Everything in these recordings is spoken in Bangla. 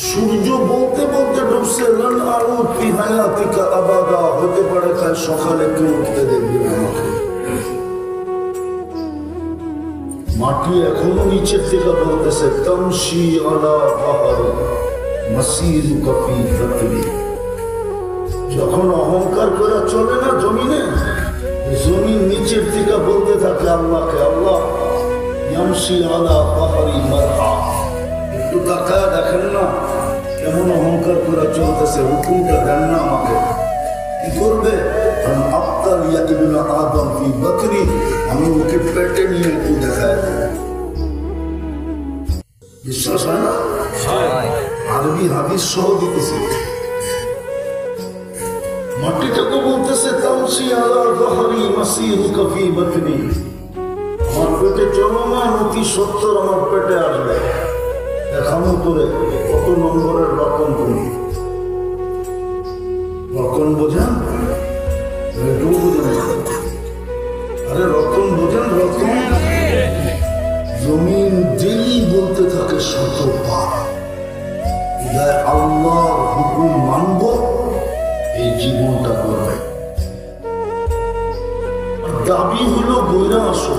সূর্য বলতে বলতে ডুবছে, লান আউদ ফি হায়াতিকা আবাদা, হতে পারে কাল সকালে কেউ উঠতে দেখবে না আমাকে। মাটি এখনো নিচের থেকে বলতেছে তামশি আলা বাহরি মাসিরুকা ফি বাতনি। যখন অহংকার করে চলে না জমিনে, জমিন নিচের থেকে বলতে থাকে আল্লাহকে, আল্লাহ ইয়ামশি আলা বাহরি মারহা, একটু তাকায় দেখেন না কেমন অহংকার করে চলতেছে, হুকুমটা দেন না আমাকে। কি করবে? আদম ফি বাতনি, আমি ওকে পেটে নিয়ে একটু দেখায়। বিশ্বাস হয় না? আরবি হাদিস সহ দিতেছে। মাটিটাকে বলতেছে তামশি আলা যাহরি মাসিরুকা ফি বাতনি, আমার পেটে চলমান অতি সত্তর আমার পেটে আসবে। দেখানো তোরে কত নম্বরের রকম তুমি। রকম বোঝেন? এটাও বোঝেন? আরে রকম বোঝেন? রকম জমিন ডেলি বলতে থাকে শতবার, আল্লাহর হুকুম মানব, এই জীবনটা করবে। দাবি হলো বইরা আসো,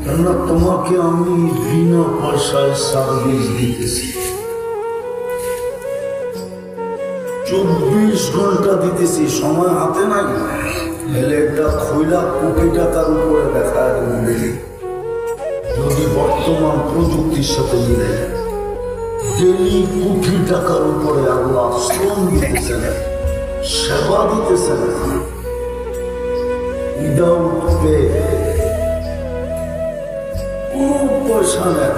কেননা তোমাকে আমি বিনা পয়সায় সার্ভিস দিতেছি, 24 ঘন্টা দিতেছি, সময় হাতে নাই। এলে একটা খৈলা কোটি টাকার উপরে দেখা দেবে যদি বর্তমান প্রযুক্তির সাথে মিলে। ডেলি কোটি টাকার উপরে আল্লাহ শ্রম দিতেছেন, সেবা দিতেছেন, উইদাউট পে, কোন পয়সা নেই,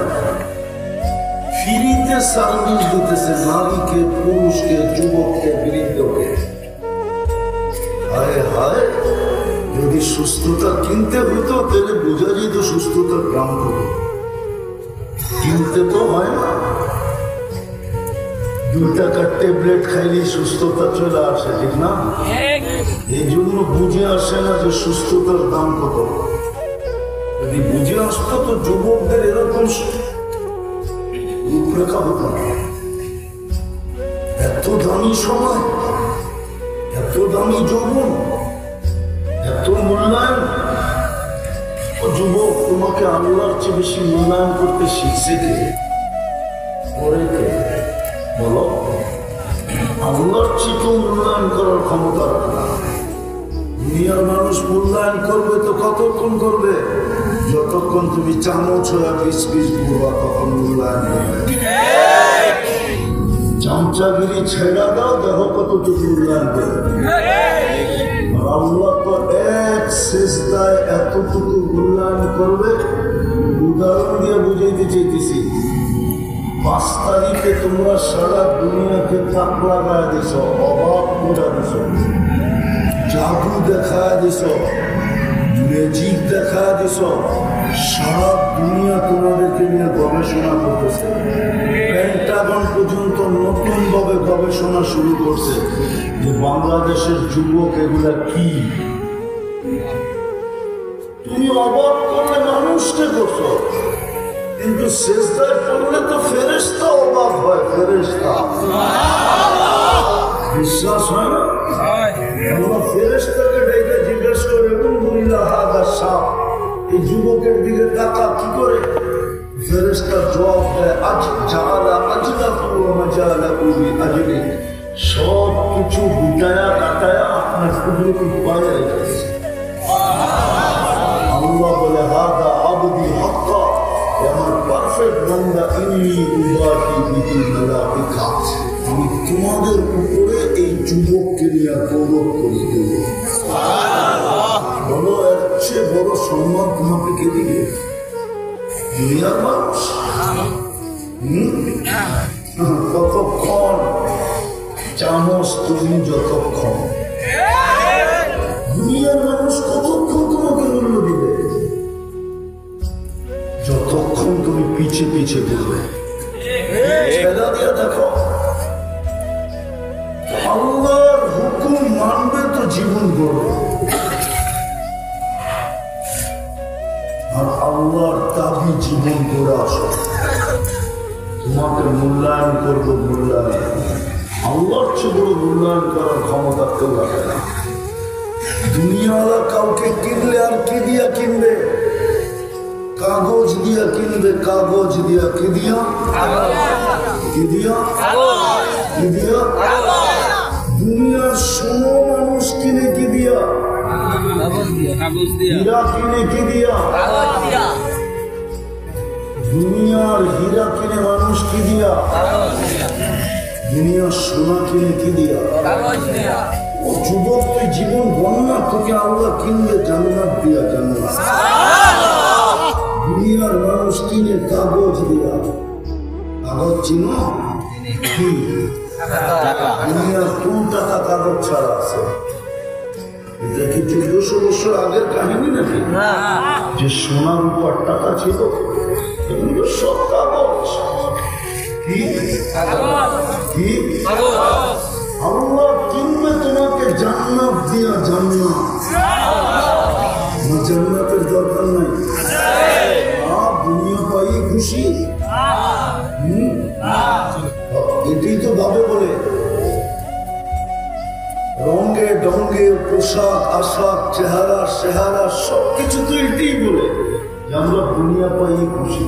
ফ্রিতে সার্ভিস দিতেছে নারীকে, পুরুষকে, যুবককে, বৃদ্ধকে। হায় হায়, যদি সুস্থতা কিনতে হতো তাহলে বোঝা যেত সুস্থতার দাম কত। কিনতে তো হয় না, 2 টাকার ট্যাবলেট খাইলে সুস্থতা চলে আসে, ঠিক না? এই জন্য বুঝে আসে না যে সুস্থতার দাম কত। যদি বুঝে আসতো তো যুবকদের এরকম রূপরেখা হতো না। এত দামি সময়, এত দামি যৌবন, এত মূল্যায়ন। ও যুবক, তোমাকে আল্লাহর চেয়ে বেশি মূল্যায়ন করতে শিখছে কে? পরে কে? বলো। আল্লাহর চেয়ে কেউ মূল্যায়ন করার ক্ষমতা রাখে না। দুনিয়ার মানুষ মূল্যায়ন করবে তো কতক্ষণ করবে? যতক্ষণ তুমি চামচ হয়ে পিস পিস ঘুরবা তখন মূল্যায়ন করবে। চামচাগিরি ছেড়া দাও, দেখো কতটুকু মূল্যায়ন করবে। আল্লাহ তো এক সিজদায় এতটুকু মূল্যায়ন করবে। উদাহরণ দিয়ে বুঝাইতে চাইতেছি, 5 তারিখে তোমরা সারা দুনিয়াকে তাক লাগায় দিছ, অবাক করে দিছ, জাদু দেখা দিছ, ম্যাজিক দেখা দিছ, সারা দুনিয়া তোমাদেরকে নিয়ে গবেষণা করতেছে। পেন্টাগন পর্যন্ত নতুন ভাবে গবেষণা শুরু করছে যে বাংলাদেশের যুবক এগুলা কি। তুমি অবাক করলে মানুষকে করছো, কিন্তু সেজদায় পড়লে তো ফেরেশতা অবাক হয়। ফেরেশতা বিশ্বাস হয় না? আমরা ফেরেশতাকে ডেকে জিজ্ঞেস করে, আলহামদুলিল্লাহ হাদা সাপ, এই যুবকের দিকে তাকা, কি করে? ফেরেশতা জবাব দেয়, আজ জাআলা আজলাহু ওয়া মাজালাহু বিআজলি, সব কিছু গুটায়া কাটায়া আপনার কুদরতি পায়ে রেখেছে। আল্লাহ বলে, হাদা আবদি হাক্কা, আমার পারফেক্ট বান্দা, ইন্নী উবাহি বিহি মালাইকা, আমি তোমাদের উপরে এই যুবককে নিয়ে গৌরব করে দেব। বলো, এর চেয়ে বড় সম্মান তোমাকে কে দিবে? দুনিয়ার মানুষ কতক্ষণ চামচ তুমি যতক্ষণ, দুনিয়ার মানুষ কতক্ষণ তোমাকে মূল্য দিবে? যতক্ষণ তুমি পিছে পিছে ঘুরবে। ছেড়া দিয়ে দেখো, আল্লাহর হুকুম মানবে তো জীবন গড়বে, আর আল্লাহর দাবি জীবন গড়ে আসো। তোমাকে মূল্যায়ন করবো, মূল্যায়ন উন্নয়ন করার ক্ষমতা কেউ রাখে না। দুনিয়াওয়ালা কাউকে কিনলে আর কি দিয়া কিনবে? কাগজ দিয়া কিনবে, কাগজ দিয়া। কি দিয়া? কি দিয়া? কি দিয়া? দুনিয়ার সোনা মানুষ কিনে কি দিয়া? হীরা কিনে কি দিয়া? দুনিয়ার হীরা কিনে মানুষ কি দিয়া? দুনিয়ার সোনা কিনে কি দিয়া? ও যুবক, তুই জীবন বন্যা, তোকে আল্লাহ কিনবে জান্নাত দিয়া। জান্নাত দুনিয়ার মানুষ কিনে কাগজ দিয়া। কাগজ চিনো? কি দুনিয়ার কোন টাকা কাগজ ছাড়া আছে? এটা কি 1400 বছর আগের কাহিনী নাকি? যে সোনার উপর টাকা ছিল এগুলো সব কাগজ। কি কি? আল্লাহ কিনবে তোমাকে জান্নাত দিয়া। জান্নাত, জান্নাতের দরকার নাই। দুনিয়া পাই খুশি, এটাই তো ভাবে বলে। রঙে ডঙ্গে, পোশাক আশাক, চেহারা সেহারা সবকিছু তো এটাই বলে যে আমরা দুনিয়া পাই খুশি।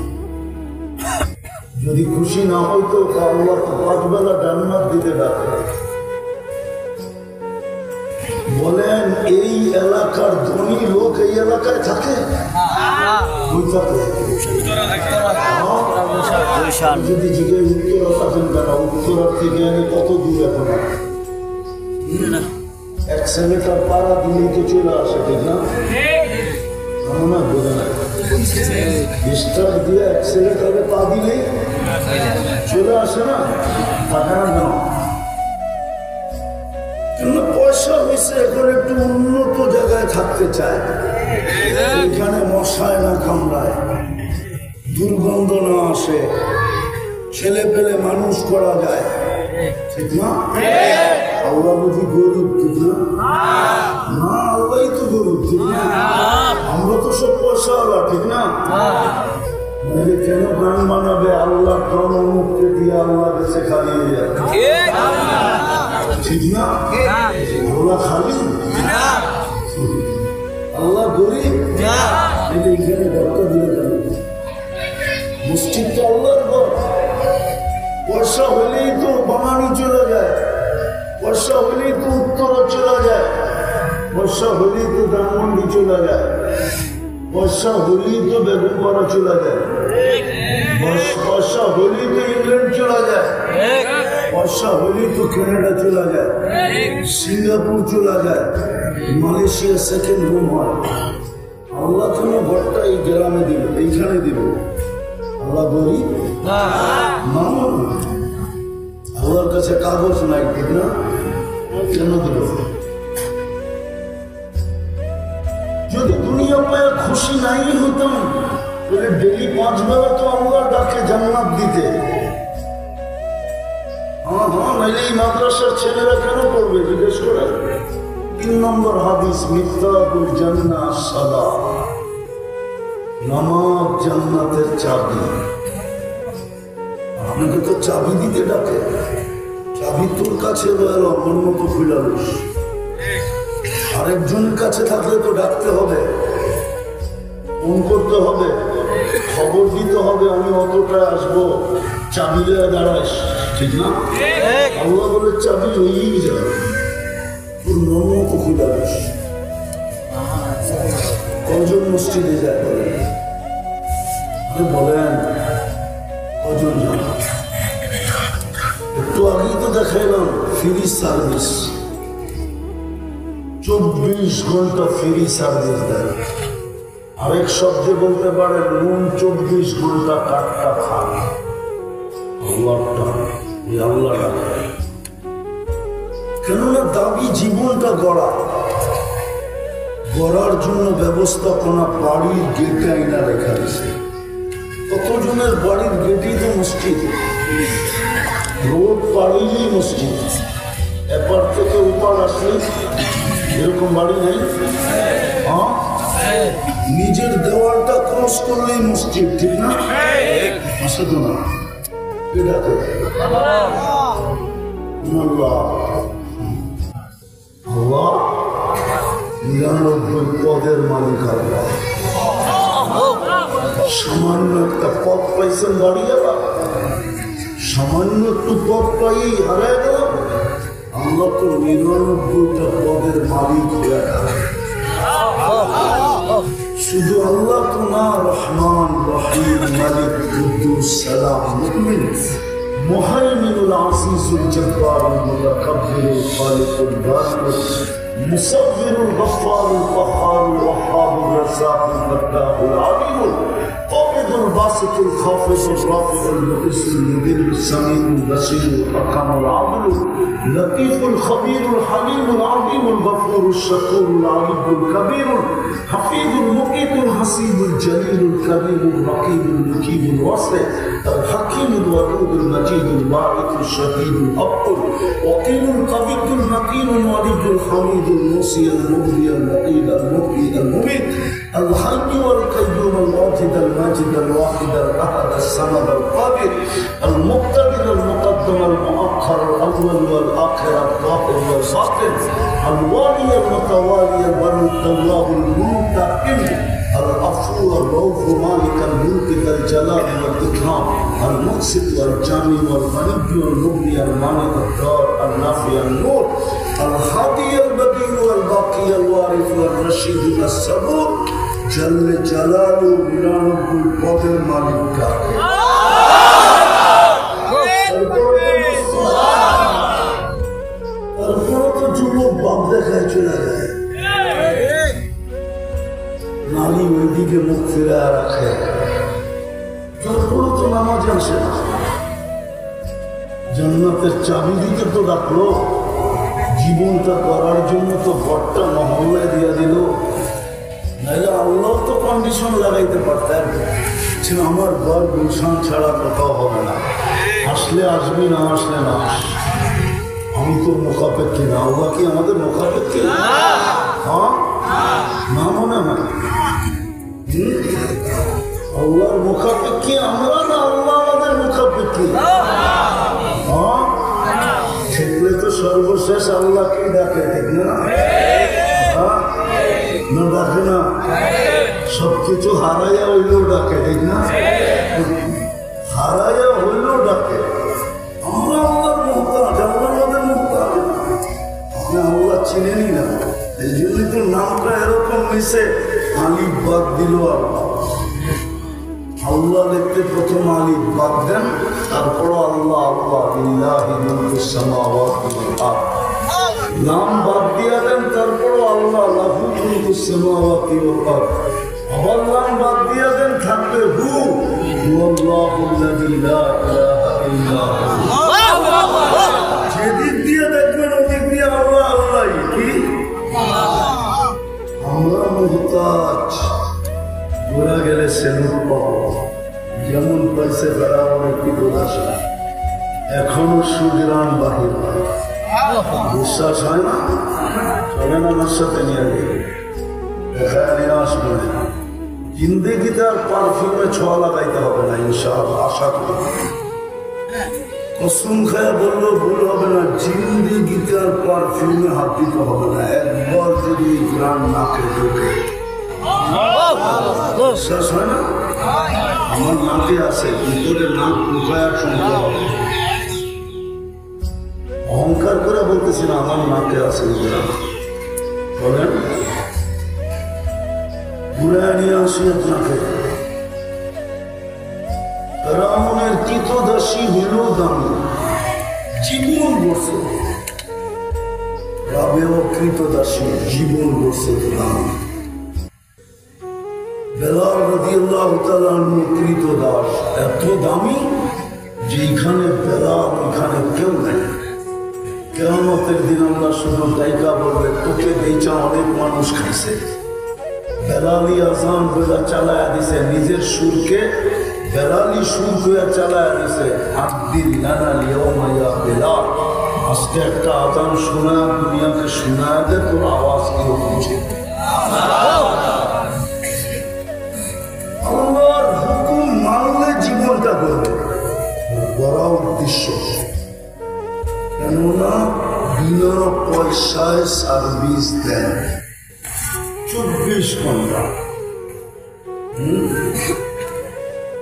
যদি খুশি না হইতো আল্লাহ তো 5 বেলা জান্নাত দিতে ডাকে। বলেন, এই এলাকার ধনী লোক এই এলাকায় থাকে? যদি জিজ্ঞেস উত্তরা থাকেন কেন? উত্তরার থেকে কত দূর এখন? এক সেনেটার পাড়া দিলেই তো চলে আসে, ঠিক না? না বোঝে না, ডিস্টার্ব দিয়ে এক সেনেটারে পা দিলেই চলে আসে না? থাকে না কেন? পয়সা হয়েছে, এখন একটু উন্নত জায়গায় থাকতে চায়, এখানে মশায় না কামড়ায়, দুর্গন্ধ না আসে, ছেলে পেলে মানুষ করা যায়, ঠিক না? আল্লাহ বুঝি গরিব, ঠিক না? না, আল্লাহ তো গরিব, ঠিক না? আমরা তো সব পয়সাওয়ালা, ঠিক না? কেন গান বানাবে? আল্লাহ কোন মুখকে দিয়ে আল্লাহ বেঁচে খালিয়ে যায়, ঠিক না? ওরা খালি আল্লাহ গরিব। এখানে দরকার দিলে কেন? মসজিদ তো আল্লাহর ঘর। পয়সা হলেই তো বাঙালি চলে যায়, পয়সা হলেই তো উত্তরা চলে যায়, পয়সা হলেই তো ধানমন্ডি চলে যায়, পয়সা হলেই তো বেগমপাড়া চলে যায়, পয়সা হলেই তো ইংল্যান্ড চলে যায়, পয়সা হলেই তো কানাডা চলে যায়, সিঙ্গাপুর চলে যায়, মালয়েশিয়া সেকেন্ড হোম হয়। আল্লাহ কেন ঘরটা এই গ্রামে দিল, এইখানে দিল? আল্লাহ গরিব না? আল্লাহর কাছে কাগজ নাই, ঠিক না? কেন দিল? যদি দুনিয়া পায় খুশি নাই হতাম তাহলে ডেলি 5 বেলা তো আল্লাহ ডাকে জান্নাত দিতে। নাইলে এই মাদ্রাসার ছেলেরা কেন করবে? জিজ্ঞেস করে। 3 নম্বর হাদিস, মিফতাহুল জান্নাহ সালাহ, নামাজ জান্নাতের চাবি। আপনাকে তো চাবি দিতে ডাকে, চাবি তোর কাছে রইল, অন্য তো খুলালুস। আরেকজনের কাছে থাকলে তো ডাকতে হবে, ফোন করতে হবে, খবর দিতে হবে, আমি অতটায় আসবো, চাবি দিয়ে দাঁড়াইস, ঠিক না? আল্লাহ বলে চাবি লইয়েই যাবে, তোর মন তো খুলালুস। কজন মসজিদে যায় বলেন? কজন যান? একটু আগেই তো দেখাইলাম ফ্রি সার্ভিস, 24 ঘন্টা ফ্রি সার্ভিস দেয়। আরেক শব্দে বলতে পারেন নুন 24 ঘন্টা কাঠটা খান। আল্লাহটা এই আল্লাহ রাখে, কেননা দাবি জীবনটা গড়ার জন্য ব্যবস্থাপনা বাড়ির গেটে আইনা রেখা দিছে। কতজনের বাড়ির গেটেই তো মসজিদ, রোড পাড়িলেই মসজিদ, এপার থেকে ওপার আসলে এরকম বাড়ি নেই। নিজের দেওয়ালটা ক্রস করলেই মসজিদ, ঠিক না? আসে তো না, এটাকে আল্লাহ 99 পদের মালিক আল্লাহ। সামান্য একটা পদ পাইছেন বাড়ি যাবা, সামান্য একটু পদ পাই হারাই গেল। আল্লাহ তো 99টা পদের মালিক হয়ে গেল। শুধু আল্লাহ তো না, রহমান, রহিম, মালিক, কুদ্দুস, সালাম, মুমিন, মুহাইমিনুল, আসিসুল, জব্বারুল, মুতাকাব্বিরুল, খালিকুল, বারিকুল, মুসাব্বিরুল, গফফারুল, কহ্হারুল, ওয়াহ্হাবুর, রাজ্জাকুল, ফাত্তাহুল, আলিমুল, قابض الباسط الخافض الرافع المؤس المدير السميع البصير الحكم العدل لطيف الخبير الحليم العظيم الغفور الشكور العليم الكبير الحفيظ المقيت الحسيب الجليل الكريم الرقيب المجيب الواسع الحكيم الودود المجيد الباعث الشهيد الابطل وكيل القوي المتين الولي الحميد الموصي المبدي المعيد المحيي المميت الحي والقيوم الواجد الماجد الواحد الاحد الصمد القادر المقتدر المقدم المؤخر الاول والاخر الظاهر والباطن الوالي المتوالي البر التواب المنتقم العفو الرؤوف مالك الملك ذا الجلال والاكرام المقسط والجامع والغني والمغني المانع الدار النافع النور الهادي البديع والباقي الوارث والرشيد الصبور جل جلاله 99 পদের মালিক। তারপরে তো যুবক বাপ দেখায় চলে যায়, নারী ওইদিকে মুখ ফিরে রাখে, তারপরে তো নামাজ আসে না। জান্নাতের চাবি দিতে তো ডাকলো, জীবনটা করার জন্য তো ঘরটা মহল্লায় দিয়ে দিল। নাহলে আল্লাহ তো কন্ডিশন লাগাইতে পারতেন, আমার ঘর গুলশান ছাড়া কোথাও হবে না, আসলে আসবি, না আসলে না। আমি তো মোকাপেক্ষী না, আল্লাহ কি আমাদের মোকাপেক্ষী? হ্যাঁ না, মনে হয় আল্লাহর মুখাপেক্ষী আমরা, না আল্লাহ আমাদের মুখাপেক্ষী? হ্যাঁ, সেগুলো তো সর্বশেষ আল্লাহকে ডাকে, ঠিক না? না ডাকে না, সবকিছু হারাইয়া হইলেও ডাকে, ঠিক না? হারাইয়া হইলেও ডাকে। আমরা আল্লাহর মুহতাজ, আমরা আমাদের মুহতাজ। আপনি আল্লাহ চিনেনি না, এই জন্যই তো নামটা এরকম মিশে আলিফ বাদ দিল। আল্লাহ লিখতে প্রথম আলিফ বাদ দেন, তারপর আল্লাহ আল্লাহ লিল্লাহি মুলকুস সামাওয়াতি ওয়াল আরদ নাম বাদ দিয়া দেন, তারপর আল্লাহ লাহু মুলকুস সামাওয়াতি ওয়াল আরদ। আবার নাম বাদ দিয়া দেন, থাকবে হু হুয়াল্লাহুল্লাযী লা ইলাহা ইল্লা হু। যেদিক দিয়ে দেখবেন ওদিক দিয়ে আল্লাহ আল্লাহ। কি আমরা মুহতাজ, ঘোরা গেলে সেলুট পাবো, যেমন পাইছে বেড়াবার কি দোষা, এখনো সুগ্রাম বাহির হয়। বিশ্বাস হয় না? চলেন আমার সাথে নিয়ে গেলে দেখা নিয়ে আসবে। জিন্দেগিতে আর পারফিউমে ছোঁয়া লাগাইতে হবে না ইনশাআল্লাহ, আশা করি। কসম খায়া বললেও ভুল হবে না, জিন্দেগিতে আর পারফিউমে হাত দিতে হবে না। একবার যদি গ্রাম নাকে ঢোকে, বিশ্বাস হয় না? আমার নাকে আছে, ভিতরে নাক ঢুকায় শুনতে হবে। অহংকার করে বলতেছি না, আমার নাকে আছে। বলেন, ঘুরে নিয়ে আসি আপনাকে। রামনের তীতদাসী হইল দামি, জীবন বসে রাবেও কৃতদাসী, জীবন বসে দামি। বেলাল রাদিয়াল্লাহু তাআলা আনহু কৃতদাস, এত দামি যেখানে বেলাল ওখানে কেউ নেই। কিয়ামতের দিন আল্লাহ শুধু দায়িকা বলবে, তোকে বেচা অনেক মানুষ খাইছে। বেলালি আজান বইলা চালায়া দিছে, নিজের সুরকে বেলালি সুর হইয়া চালায়া দিছে। আব্দিল লানা লিয়াউমা ইয়া বেলাল, আজকে একটা আজান শোনা দুনিয়াকে শোনায় দে, তোর আওয়াজ কিরকম ছিল। আল্লাহর হুকুম মানলে জীবনটা বলবে বড় উদ্দেশ্য, কেননা বিনা পয়সায় সার্ভিস দেন 24 ঘন্টা।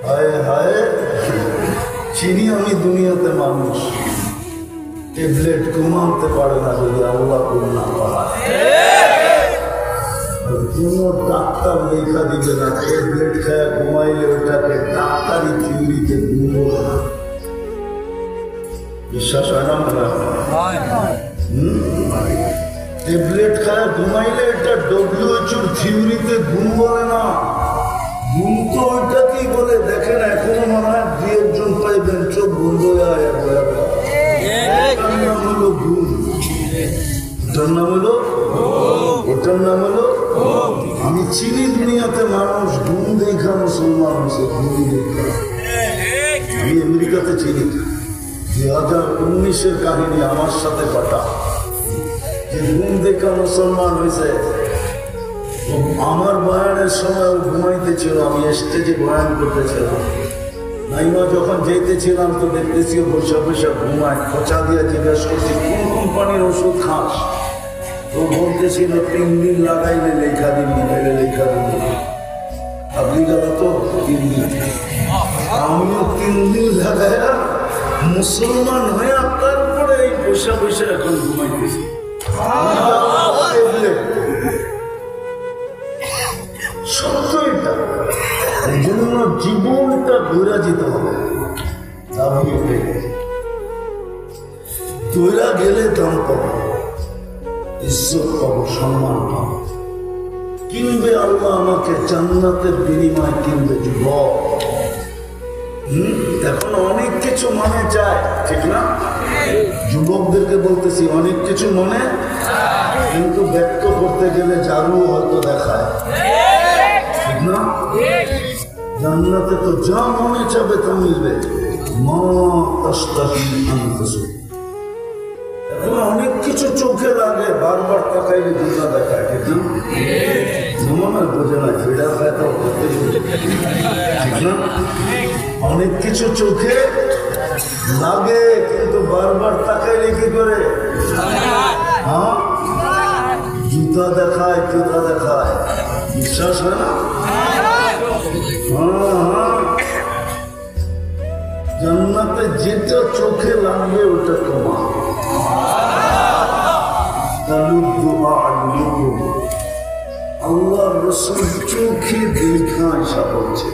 হায় হায়, চিনি আমি দুনিয়াতে মানুষ ট্যাবলেট ঘুমাতে পারে না যদি আল্লাহ না পায়। কোনো ডাক্তার লেখা দিবে না ট্যাবলেট খায় ঘুমাইলে ওটাকে ডাক্তারি থিওরিতে ঘুমবো না। বিশ্বাস হয় না? ট্যাবলেট খায় ঘুমাইলে এটা WHO থিওরিতে ঘুম বলে না। ঘুম তো ওইটা কি বলে দেখেন, এখনো মনে হয় 2-1 পাইবেন চোখ বন্ধ হয়ে ওটার নাম হলো ঘুম। ওটার নাম হলো আমি চিনি দুনিয়াতে মানুষ ঘুম দেখা মুসলমান হয়েছে। ঘুম দেখা আমি আমেরিকাতে চিনি 2019-এর কাহিনী আমার সাথে কথা, যে ঘুম দেখা মুসলমান হয়েছে। আমার বয়ানের সময় ঘুমাইতেছিল, আমি স্টেজে বয়ান করতেছিলাম। নাইমা যখন যেতেছিলাম তো দেখতেছি বসে বসে ঘুমায়। খোঁচা দিয়ে জিজ্ঞেস করছি কোন কোম্পানির ওষুধ খাস? তো বলতেছিল 3 দিন লাগাইলে লেখা দিন, নিলে লেখা দিন। আপনি গেল তো 3 দিন, আমিও 3 দিন লাগাইয়া মুসলমান হয়ে তারপরে এই বসে বসে এখন ঘুমাইতেছি। সত্য এটা, এই জন্য জীবনটা ঘুরা যেতে হবে। ঘুরা গেলে দাম পাবো, ইজ্জত পাবো, সম্মান পাবো। কিনবে আল্লাহ আমাকে জান্নাতের বিনিময় কিনবে যুবক। এখন অনেক কিছু মনে চায়, ঠিক না? যুবকদেরকে বলতেছি অনেক কিছু মনে, কিন্তু ব্যক্ত করতে গেলে জারু হয়তো দেখায়, ঠিক না? জান্নাতে তো যা মনে চাবে তা মিলবে। এখন অনেক কিছু চোখে লাগে, বারবার তাকাইলে দুটা দেখায়, ঠিক না? মনে বোঝে না, ফেরা খায় তো, ঠিক না? অনেক কিছু চোখে লাগে কিন্তু বারবার তাকাইলে কি করে? হ্যাঁ, জুতা দেখায়, জুতা দেখায়, বিশ্বাস হয় না? জান্নাতে যেটা চোখে লাগবে ওটা তোমার। আল্লাহ রসুল চোখে দেখা আসা করছে।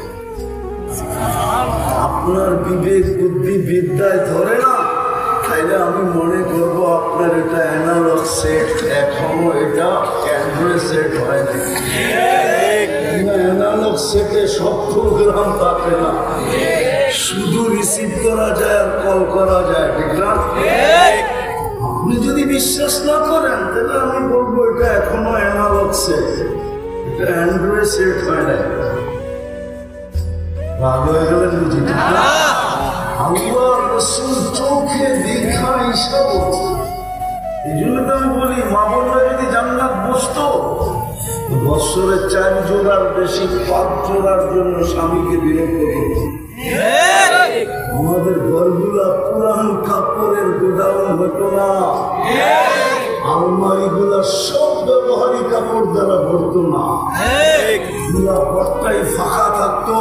আপনার বিবেক বুদ্ধি বিদ্যায় ধরে না, তাইলে আমি মনে করবো আপনার এটা অ্যানালগ সেট, এখনো এটা অ্যান্ড্রয়েড সেট হয়নি। অ্যানালগ সেটে সব প্রোগ্রাম থাকে না, শুধু রিসিভ করা যায় আর কল করা যায়, ঠিক না? আপনি যদি বিশ্বাস না করেন তাহলে আমি বলবো এটা এখনো অ্যানালগ সেট, এটা অ্যান্ড্রয়েড সেট হয় না। ভালো হয়ে গেলেন বুঝি? আল্লাহ রসুল চোখে দেখা ইশা করছে। এই জন্য তো আমি বলি মা বোনরা যদি জান্নাত বসতো, বৎসরে 4 জোড়ার বেশি 5 জোড়ার জন্য স্বামীকে বিরক্ত করত। আমাদের ঘরগুলা পুরান কাপড়ের গোডাউন হতো না, আলমারি গুলা সব ব্যবহারী কাপড় দ্বারা ভরতো না, পুরা ঘরটাই ফাঁকা থাকতো।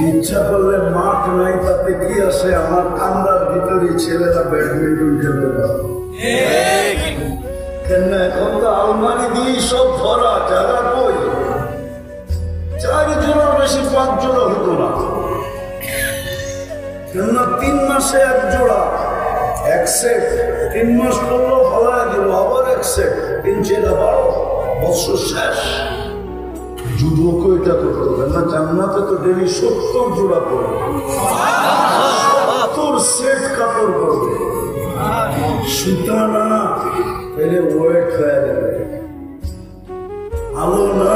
ইচ্ছা করলে মাঠ নাই, তাতে কি আসে, আমার কামরার ভিতরে ছেলেরা ব্যাডমিন্টন খেলতে পারত। কেন এখন তো আলমারি দিয়ে সব ভরা, জায়গা কই? 4 জোড়া বেশি 5 জোড়া হতো না। কেন 3 মাসে 1 জোড়া, 1 সেট, 3 মাস পড়লো ভালো দিল, আবার 1 সেট, 3 ছেলে 12, বছর শেষ। যুবক এটা করতে হবে না, জান্নাতে তো ডেলি 70 জোড়া পড়বে, 70 সেট কাপড় পড়বে। সুতা না তাহলে ওয়েট হয়ে যাবে, আলো না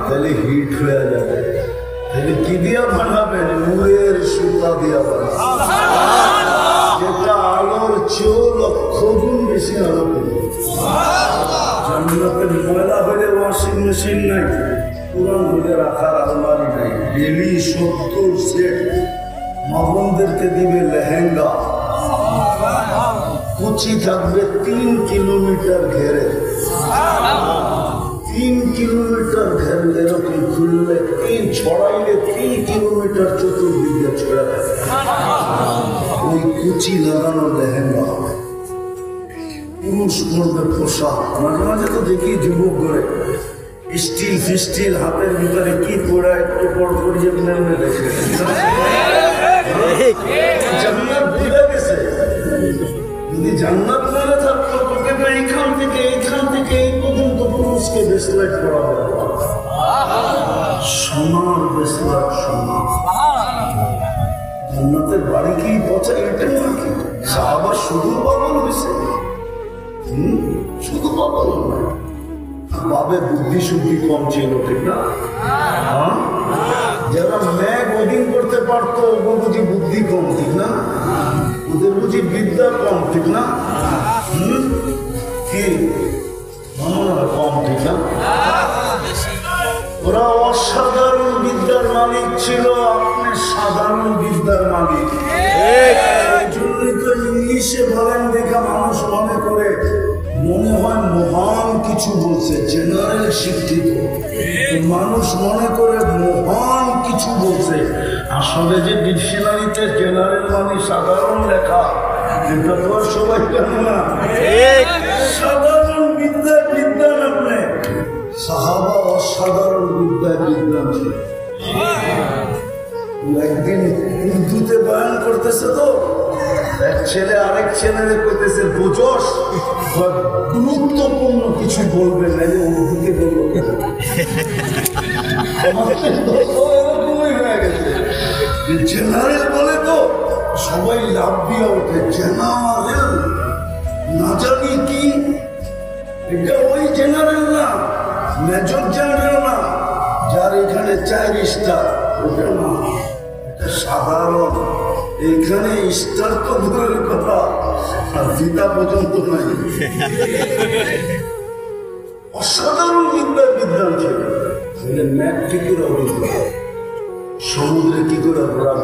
তাহলে হিট হয়ে যাবে। তাহলে কি দিয়া বানাবেন? নূরের সুতা দিয়া বানাবেন, যেটা আলোর চেয়েও 1,00,000 গুণ বেশি আলো করবে। জান্নাতের ময়লা হলে ওয়াশিং মেশিন নাই, পুরান হলে রাখার আলমারি নাই, ডেলি 70 সেট। মা বোনদেরকে দিবে লেহেঙ্গা, কুচি থাকবে 3 কিলোমিটার ঘেরে, 3 কিলোমিটার ঘেরে এরকম খুললে 3 ছড়াইলে 3 কিলোমিটার চতুর্দিকে ছড়া যাবে। ওই কুচি লাগানো লেহেঙ্গা হবে, পুরুষ করবে পোশাক। মাঝে মাঝে তো দেখি যুবক করে স্টিল ফিস্টিল হাতের ভিতরে কি পড়া একটু পর করিয়ে নেমে রেখে জান্নাত ভুলে গেছে। যদি জান্নাত মেলে থাকতো তোকে তো এইখান থেকে এই পর্যন্ত পুরুষকে ব্রেসলেট করা হবে, সোনার ব্রেসলেট, সোনা। জান্নাতের বাড়ি কি পচা এটা নাকি? সাহাবা শুধু পাগল হয়েছে, শুধু পাগল নয়, বাবে বুদ্ধি শুদ্ধি কম ছিল, ঠিক না? যারা ম্যাগ ওদিন করতে পারতো ওগুলো বুঝি বুদ্ধি কম, ঠিক না? ওদের বুঝি বিদ্যা কম, ঠিক না? কি কম, ঠিক না? ওরা অসাধারণ বিদ্যার মালিক ছিল, আপনি সাধারণ বিদ্যার মালিক। এই জন্যই তো ইংলিশে বলেন দেখা মানুষ মনে করে মনে হয় মহান কিছু বলছে, জেনারেল শিক্ষিত মানুষ মনে করে মহান কিছু বলছে। আসলে যে ডিকশনারিতে জেনারেল মানে সাধারণ লেখা, এটা তো আর সবাই জানে না। সাধারণ বিদ্যায় বিদ্যান, আপনি সাহাবা অসাধারণ বিদ্যায় বিদ্যান ছিল। একদিন উর্দুতে বয়ান করতেছে তো এক ছেলে আরেক ছেলে করতেছে, বুঝোস গুরুত্বপূর্ণ কিছু বলবে না, উর্দুতে বলবো। এরকমই হয়ে গেছে, জেনারেল বলে তো সবাই লাভ দিয়ে ওঠে, জেনারেল না জানি কি, এটা ওই জেনারেল না, মেজর জেনারেল না, যার এখানে 4 স্টার, ওটা না, সাধারণ। এইখানে স্টার তো দূরের কথা, আর জিতা পর্যন্ত নাই। অসাধারণ বিদ্যান ছিল। ম্যাপ কি করে সমুদ্রে কি করে ঘোরা